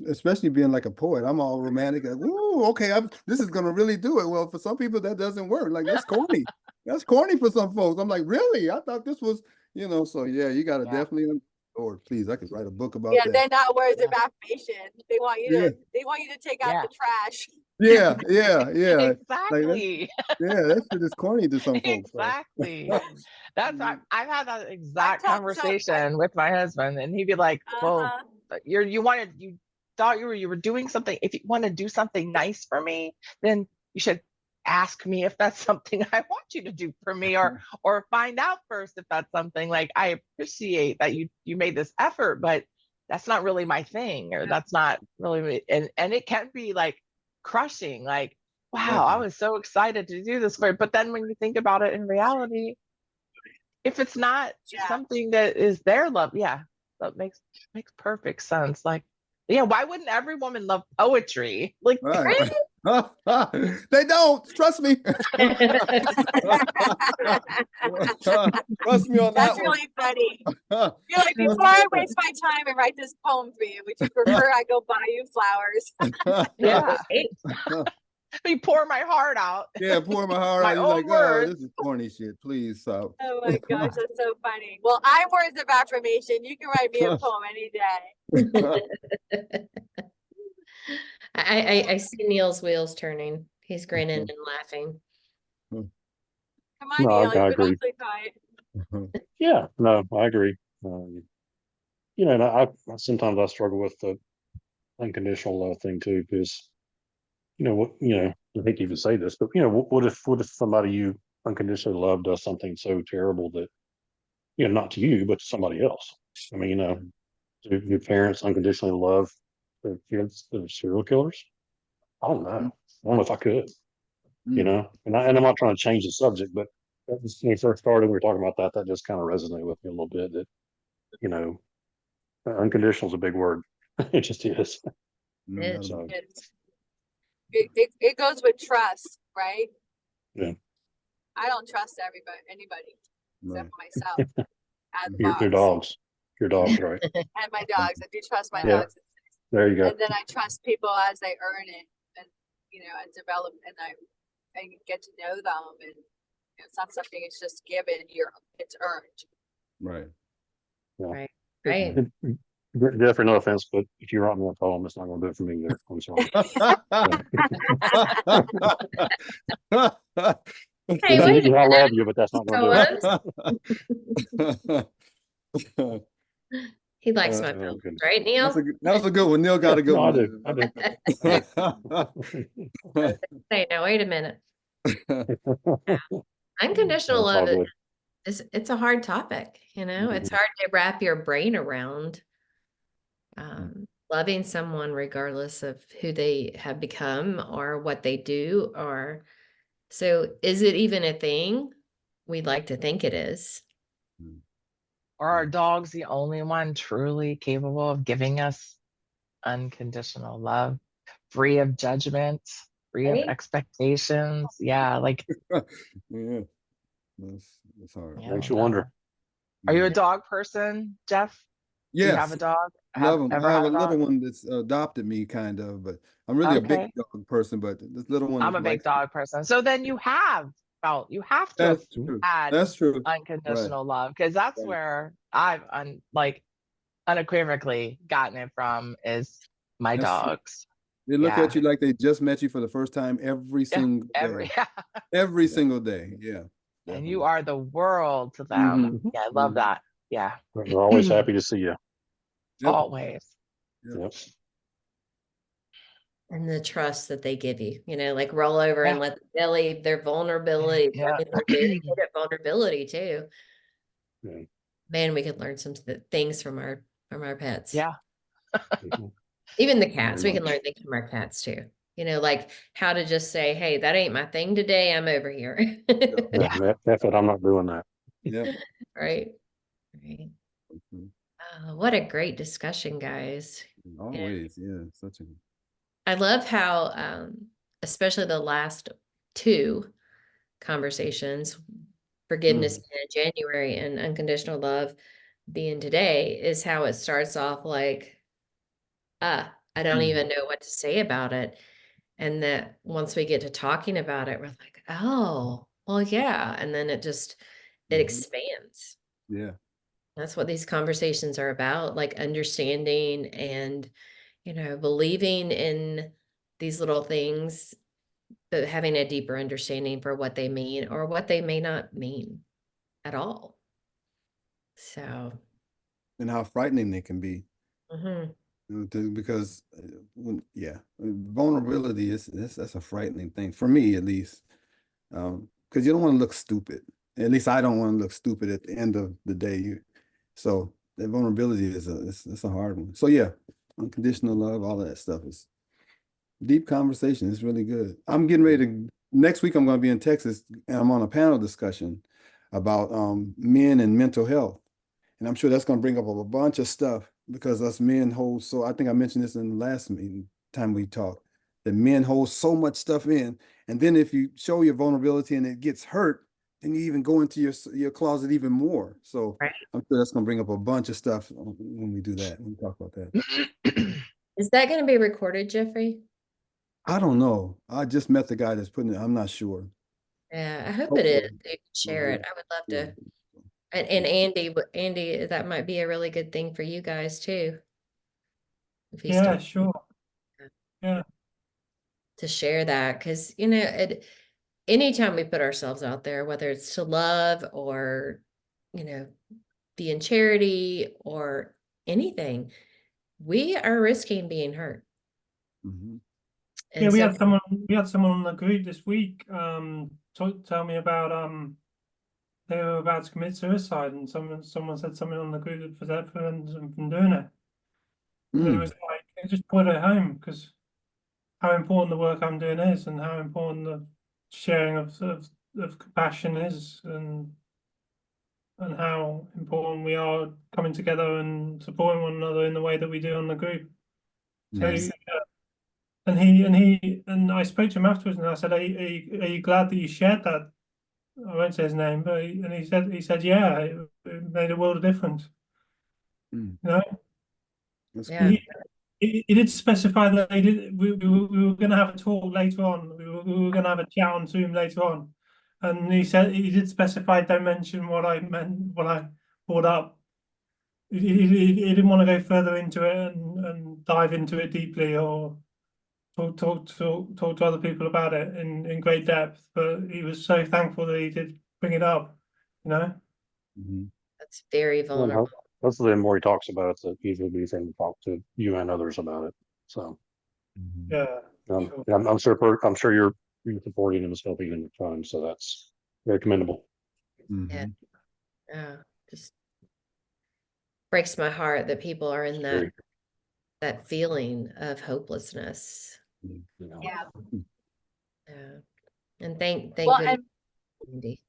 Especially being like a poet. I'm all romantic. Like, ooh, okay, this is gonna really do it. Well, for some people that doesn't work. Like, that's corny. That's corny for some folks. I'm like, really? I thought this was, you know. So yeah, you gotta definitely. Lord, please, I could write a book about Yeah, that. they're not words of affirmation. They want you to take out the trash. Yeah. Exactly. That shit is corny to some folks. Exactly. That's I've had that exact conversation with my husband, and he'd be like, well, you thought you were doing something. If you want to do something nice for me, then you should ask me if that's something I want you to do for me, or find out first if that's something. Like, I appreciate that you made this effort, but that's not really my thing, or that's not really, and it can be like crushing, like, wow, I was so excited to do this for you. But then when you think about it in reality, if it's not something that is their love, that makes perfect sense. Like, why wouldn't every woman love poetry? Like, right. They don't, trust me. Trust me on that. That's really funny. You're like, before I waste my time and write this poem for you, would you prefer I go buy you flowers? Yeah. You pour my heart out. Yeah, pour my heart my out. own You're like, words. oh, this is corny shit. Please stop. Oh my gosh, that's so funny. Well, I'm words of affirmation. You can write me a poem any day. I see Neil's wheels turning. He's grinning and laughing. Come on, No, Neil. I You've been agree. awfully quiet. Yeah, no, I agree. You know, and I sometimes I struggle with the unconditional love thing too, because I hate to even say this, but what if somebody you unconditionally love does something so terrible that, not to you, but to somebody else? I mean, do your parents unconditionally love their kids that are serial killers? I don't know. I don't know if I could, and I'm not trying to change the subject, but that was, when we first started, we were talking about that just kind of resonated with me a little bit, that, unconditional is a big word. It just is. It is. So, it goes with trust, right? Yeah. I don't trust anybody Right. except myself and Your dogs dogs, right? and my dogs. I do trust my Yeah. dogs. There you go. And then I trust people as they earn it and, and develop, and I get to know them, and it's not something it's just given, it's earned. Right. Yeah. Right, right. Jeffrey, no offense, but if you write me a poem, it's not going to do it for me either. I'm sorry. Hey, wait a I love you, but that's not going to do minute. it. He likes my Oh, poems, goodness. right, Neil? that was a good one. Neil got a good No, I one. do. Say, now, wait a minute. Unconditional That's all love good. it's a hard topic, it's hard to wrap your brain around loving someone regardless of who they have become or what they do, or so is it even a thing? We'd like to think it is. Are our dogs the only one truly capable of giving us unconditional love, free of judgment, free of Right? expectations? Yeah, like Yeah, that's hard. I Makes don't you wonder. know. Are you a Yeah. dog person, Jeff? Do you have Yes, a dog? love them. Ever I have had a a little dog? one that's adopted me, kind of, but I'm really a big Okay. dog person. But this little I'm a one big likes. dog person. So then you have you have to have That's true. had That's true. Right. unconditional love, because that's Right. where I've unequivocally gotten it from is my That's true. dogs. They look Yeah. at you like they just met you for the first time every Yeah. single day. Every single day. Yeah. And you Definitely. are the world to them. Mhm. Yeah, I love Mhm. that. Yeah. We're always happy to see you. Yep. Always. Yep. And the trust that they give you, like roll over Yeah. and let them belly their vulnerability. Yeah. I mean, they're very good at vulnerability too. Yeah. Man, we could learn some things from our pets. Yeah. Mhm. Even the cats, we Very can learn things from our cats too. Like how to just say, hey, that ain't my thing today. I'm over here. Yeah, that's it. I'm not doing that. Yep. Right. Right. Mhm. What a great discussion, guys. Always. Yeah. Such a. I love how, especially the last two conversations, forgiveness in January and unconditional love being today, is how it starts off like, I don't even know what to say about it. And that once we get to talking about it, we're like, oh, well, yeah. And then it Mhm. expands. Yeah. That's what these conversations are about, like understanding and, believing in these little things, but having a deeper understanding for what they mean or what they may not mean at all. So, And how frightening they can be. mhm. Because vulnerability that's a frightening thing for me, at least, because you don't want to look stupid. At least I don't want to look stupid at the end of the day. So that vulnerability it's a hard one. So yeah, unconditional love, all of that stuff is deep conversation. It's really good. I'm getting ready to next week. I'm going to be in Texas, and I'm on a panel discussion about men and mental health. And I'm sure that's going to bring up a bunch of stuff because us men hold so, I think I mentioned this in the last time we talked, that men hold so much stuff in. And then if you show your vulnerability and it gets hurt, then you even go into your closet even more. So Right. I'm sure that's going to bring up a bunch of stuff when we do that, when we talk about that. Is that going to be recorded, Jeffrey? I don't know. I just met the guy that's putting it. I'm not sure. Yeah, I hope it Hopefully. is. You can share it. I would love to. And Andy, that might be a really good thing for you guys too. If he's Yeah, still sure. Yeah. to share that, because anytime we put ourselves out there, whether it's to love or be in charity or anything, we are risking being hurt. Mhm. Yeah, And we so had someone on the group this week tell me about they were about to commit suicide, and someone said something on the group that prevents them from doing it. And it was like it just put it home, because how important the work I'm doing is, and how important the sharing of compassion is, and how important we are coming together and supporting one another in the way that we do on the group. So Mhm. and I spoke to him afterwards, and I said, are you glad that you shared that? I won't say his name, but he said, yeah, it made a world of difference. Mm. You know, That's Yeah. cool. he did specify that we were going to have a talk later on. We were going to have a chat on Zoom later on, and he said he did specify, don't mention what I meant, what I brought up. He didn't want to go further into it and dive into it deeply, or talk to other people about it in great depth. But he was so thankful that he did bring it up. You know. Mhm. That's very Well, vulnerable. most of the more he talks about it, the easier it'll be for him to talk to you and others about it. So, Mhm. Yeah. Sure. yeah, I'm sure you're supporting him and helping him in time. So that's very commendable. Yeah. Mhm. Yeah. Just breaks my heart that people are in Very, that feeling of hopelessness. you know, Yeah. Yeah. And thank Well, goodness. and Cindy.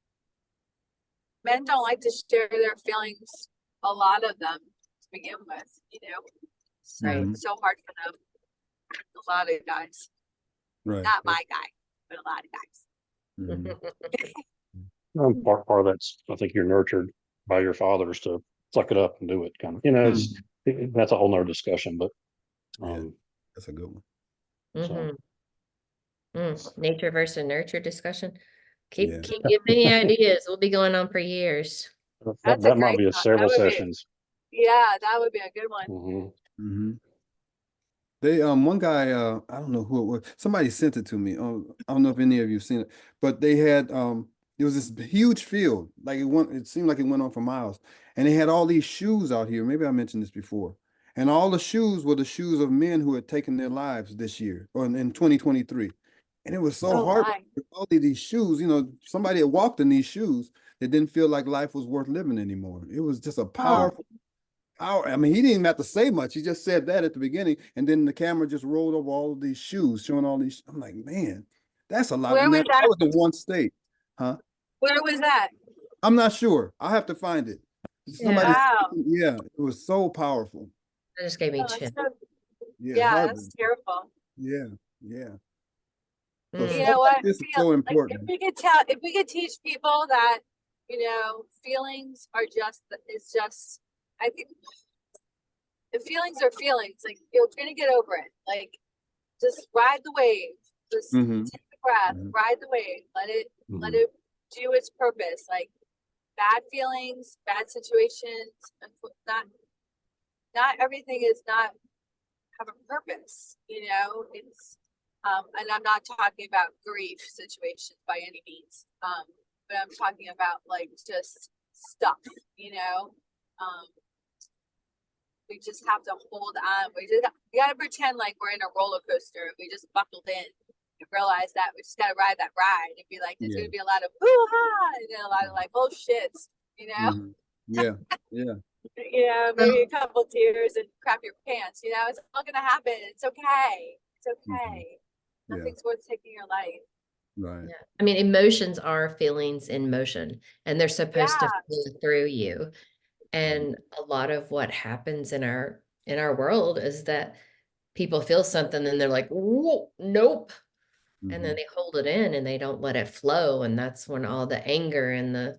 men don't like to share their feelings, a lot of them to begin with, you know. So Mhm. it's so hard for them. A lot of guys, Right. not my guy, but a lot of guys. Mhm. part of that's, I think you're nurtured by your fathers to suck it up and do it kind of, it's, that's a whole nother discussion, but, Yeah. That's a good one. so, Nature versus nurture discussion. Yeah. Keep giving me ideas. We'll be going on for years. That's a that might great be a thought. several That would be, sessions. yeah, that would be a good one. Mhm. Mm-hmm. They one guy I don't know who it was. Somebody sent it to me. I don't know if any of you've seen it, but they had there was this huge field, like it seemed like it went on for miles, and they had all these shoes out here. Maybe I mentioned this before, and all the shoes were the shoes of men who had taken their lives this year or in 2023, and it was so Oh hard. my. All of these shoes, somebody had walked in these shoes that didn't feel like life was worth living anymore. It was just a powerful. I mean, he didn't even have to say much. He just said that at the beginning, and then the camera just rolled over all of these shoes, showing all these. I'm like, man, that's a lot. Where And was that that? was in one state, huh? Where was that? I'm not sure. I'll have to find it. Somebody, Wow. yeah, it was so powerful. That just gave me Oh, chills. that's so, Yeah, yeah, hard. that's terrible. Yeah, yeah. So You stuff know like what? this is so If important. we could if we could teach people that, feelings are it's just, I think the feelings are feelings. Like, you're gonna get over it. Like, just ride the wave. Just Mm-hmm. take a breath, Mhm. ride the wave. Let Mhm. it do its purpose. Like, bad feelings, bad situations, not everything is not have a purpose, it's and I'm not talking about grief situations by any means, but I'm talking about like just stuff, we just have to hold on. We gotta pretend like we're in a roller coaster. We just buckled in and realize that we just gotta ride that ride and be like, there's Yeah. gonna be a lot of hoo-ha and then a lot of like, oh shit, Mhm. Yeah, yeah. maybe a couple tears and crap your pants, it's all gonna happen. It's okay. It's Mhm. okay. Yeah, Nothing's worth taking your life. right. Yeah. I mean, emotions are feelings in motion, and they're supposed to Yeah. flow through you. And a lot of what happens in our world is that people feel something and they're like, whoa, nope. And then Mhm. they hold it in and they don't let it flow. And that's when all the anger and the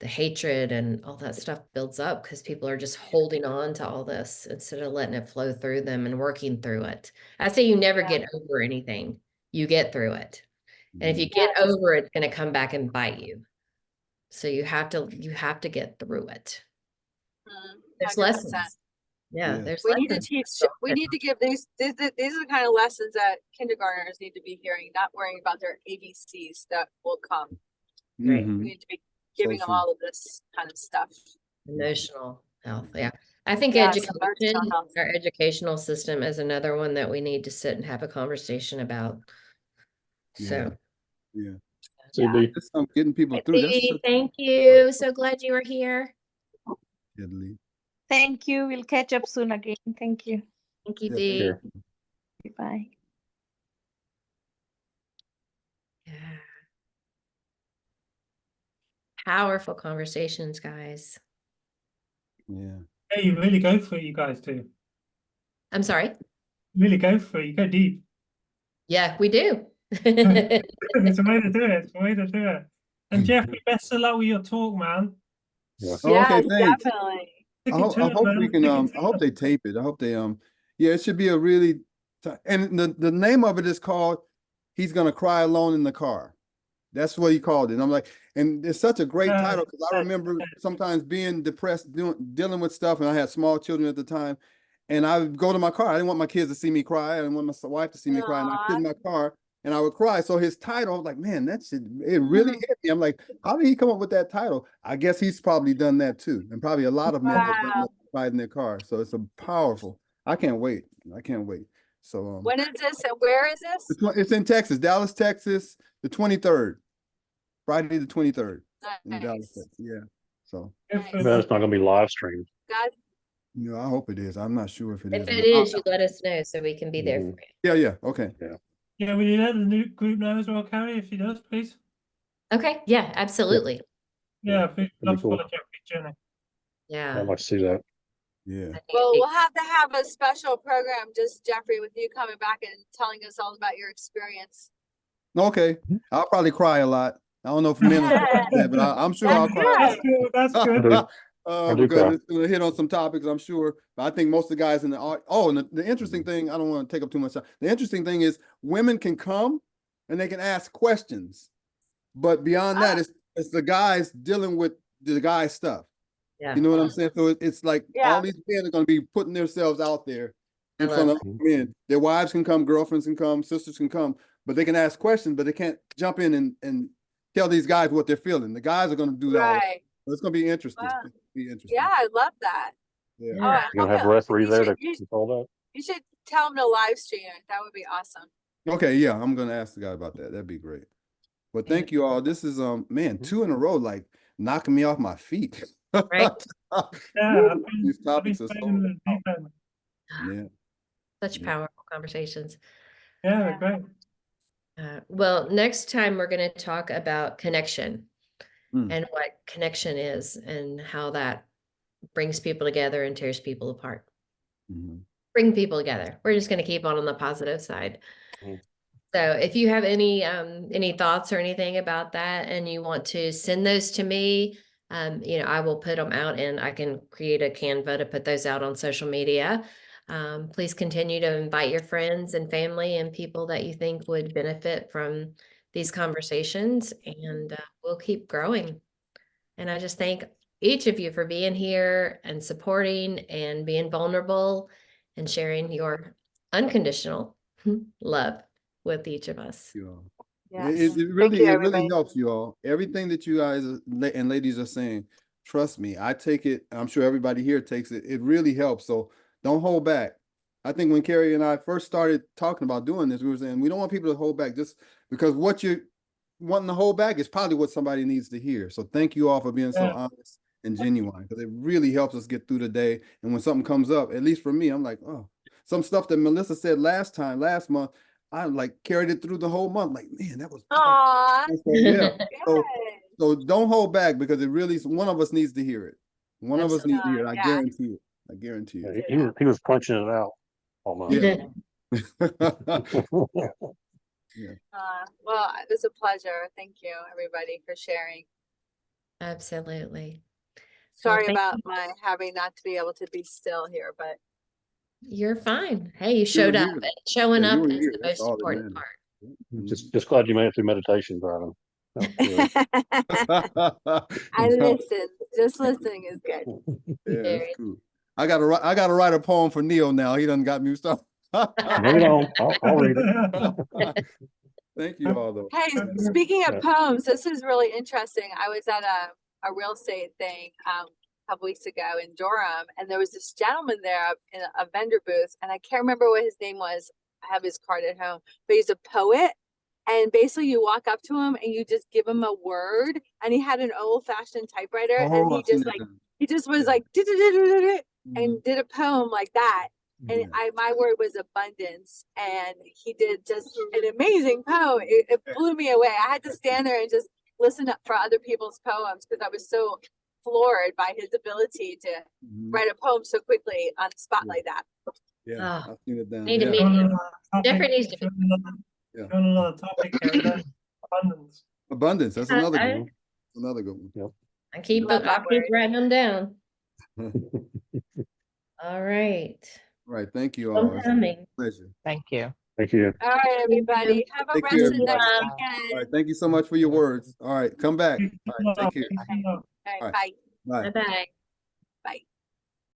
hatred and all that stuff builds up, because people are just holding on to all this instead of letting it flow through them and working through it. I say you never Yeah. get over anything. You get through it. And if you Mhm. get Yes. over it, it's going to come back and bite you. So you have to get through it. There's 100%. lessons. Yeah, Yeah. there's We need to lessons. teach. We need to give these are the kind of lessons that kindergartners need to be hearing, not worrying about their ABCs that will come. Right. Mhm. We need to be giving them true. all of this kind of stuff. Emotional health. Yeah. I think Yes, education, emotional health. our educational system is another one that we need to sit and have a conversation about. So, Yeah. CB. Just getting people Hey, through. That's Phoebe, such thank you. So glad you were here. deadly. Thank you. We'll catch up soon again. Thank you. Thank you, Yeah, B. Sure. Bye. Yeah. Powerful conversations, guys. Yeah. Yeah, you really go for it, you guys do. I'm sorry. Really go for it. You go deep. Yeah, we do. It's a way to do it. It's a way to do it. And Jeffrey, best of luck with your talk, man. Yeah. Oh, okay, Yes, thanks. definitely. Stick I it hope, to I it, hope man. we can, Stick it to I hope it. they tape it. I hope they, yeah, it should be a really, and the name of it is called, He's Gonna Cry Alone in the Car. That's what he called it. And I'm like, and it's such a great title because I remember sometimes being depressed, dealing with stuff, and I had small children at the time. And I would go to my car. I didn't want my kids to see me cry. I didn't want my wife to see me cry. And I'd sit in my car and I would cry. So his title, I was like, man, that shit, it really hit me. I'm like, how did he come up with that title? I guess he's probably done that too. And probably a lot of men have done that, cried in their car. So it's a powerful, I can't wait. I can't wait. So When is this and where is this? it's in Texas, Dallas, Texas, the 23rd. Friday the 23rd in Dallas, Nice. Texas. Yeah. So, Good for But it's not going to be live streamed. God, you know, I hope it is. I'm not sure if it is. If it is, you let us know so we can be there for you. Yeah, yeah. Okay. Yeah, will you let the new group know as well, Carrie, if he does, please? Okay, yeah, absolutely. Yeah, please. That'd be Love to cool. follow Jeffrey's journey. Yeah. I'd like to see that. Yeah. well, we'll have to have a special program, just Jeffrey, with you coming back and telling us all about your experience. Okay. I'll probably cry a lot. I don't know if men will like that, but I'm sure I'll That's cry. That's good. That's good. I do Because cry. it's going to hit on some topics, I'm sure. But I think most of the guys in the and the interesting thing, I don't want to take up too much time. The interesting thing is women can come and they can ask questions, but beyond that, it's the guys dealing with the guy stuff. Yeah. You know what I'm saying? So it's like Yeah. all these men are going to be putting themselves out there in I front love of men. Their wives can come, girlfriends can come, sisters can come, but they can ask questions, but they can't jump in and tell these guys what they're feeling. The guys are going to do that. Right. It's going to be interesting. Wow. It's gonna be interesting. Yeah, I love that. Yeah. Oh, I You're going to hope have a referee you there should- to control that? You should tell him to live stream it. That would be awesome. Okay. Yeah. I'm going to ask the guy about that. That'd be great. Well, Yeah. thank you all. This is, man, 2 in a row, like knocking me off my feet. Right. Yeah, These I've been topics are playing in so, the deep end. yeah. Such Yeah. powerful conversations. Yeah, they're great. Well, next time we're going to talk about connection Mm. and what connection is and how that brings people together and tears people apart. Mhm. Bring people together. We're just going to keep on the positive side. Mhm. So if you have any thoughts or anything about that and you want to send those to me, I will put them out and I can create a Canva to put those out on social media. Please continue to invite your friends and family and people that you think would benefit from these conversations, and we'll keep growing. And I just thank each of you for being here and supporting and being vulnerable and sharing your unconditional love with each of us. You all. Yes. It really you, it really everybody. helps you all. Everything that you guys and ladies are saying, trust me, I take it. I'm sure everybody here takes it. It really helps. So don't hold back. I think when Carrie and I first started talking about doing this, we were saying we don't want people to hold back just because what you're wanting to hold back is probably what somebody needs to hear. So thank you all for being so Yeah. honest and genuine because it really helps us get through the day. And when something comes up, at least for me, I'm like, oh, some stuff that Melissa said last month. I like carried it through the whole month. Like, man, that was Aw, so, yeah. So, good. so don't hold back because it really one of us needs to hear it. One of us needs to hear it. I Yeah. guarantee it. I guarantee Yeah, it. he was punching it out almost. Yeah. Well, it was a pleasure. Thank you, everybody, for sharing. Absolutely. Sorry thank about my having not to be able to be still here, but You're fine. Hey, you showed up, here. and showing Yeah, you up were is here. the That's most all that important matters. part. Just glad you made it through meditation, driving. I listen. Just listening is good. Yeah, Very- it's cool. I gotta write a poem for Neil now. He done got me started. Bring it on. I'll read it. Thank you all though. Hey, speaking of Yeah. poems, this is really interesting. I was at a real estate thing a couple weeks ago in Durham, and there was this gentleman there in a vendor booth, and I can't remember what his name was. I have his card at home, but he's a poet. And basically, you walk up to him and you just give him a word, and he had an old-fashioned typewriter, and Oh, he I've seen just that like done. he just was Yeah. like Mhm. and did a poem like that. And Yeah. my word was abundance, and he did just an amazing poem. It blew me away. I had to stand there and just listen up for other people's poems because I was so floored by his ability to Mhm. write a poem so quickly on the spot Yeah. like that. Yeah, Ah, I've seen it done. need to Yeah. meet him. Jeffrey needs to If you Yeah. On another topic here, then abundance. Abundance. That's another good I- one. Another good one. I keep Love that I'll keep word. writing them down. All right. Right. Thank you Keep all. 'em It's a coming. pleasure. Thank you. Thank you. All right, everybody. Have a Take care, blessed everybody. next All weekend. right. Thank you so much for your words. All right. Come back. All right. Take care. Peace and love. All right, All right. bye. Bye. Bye-bye.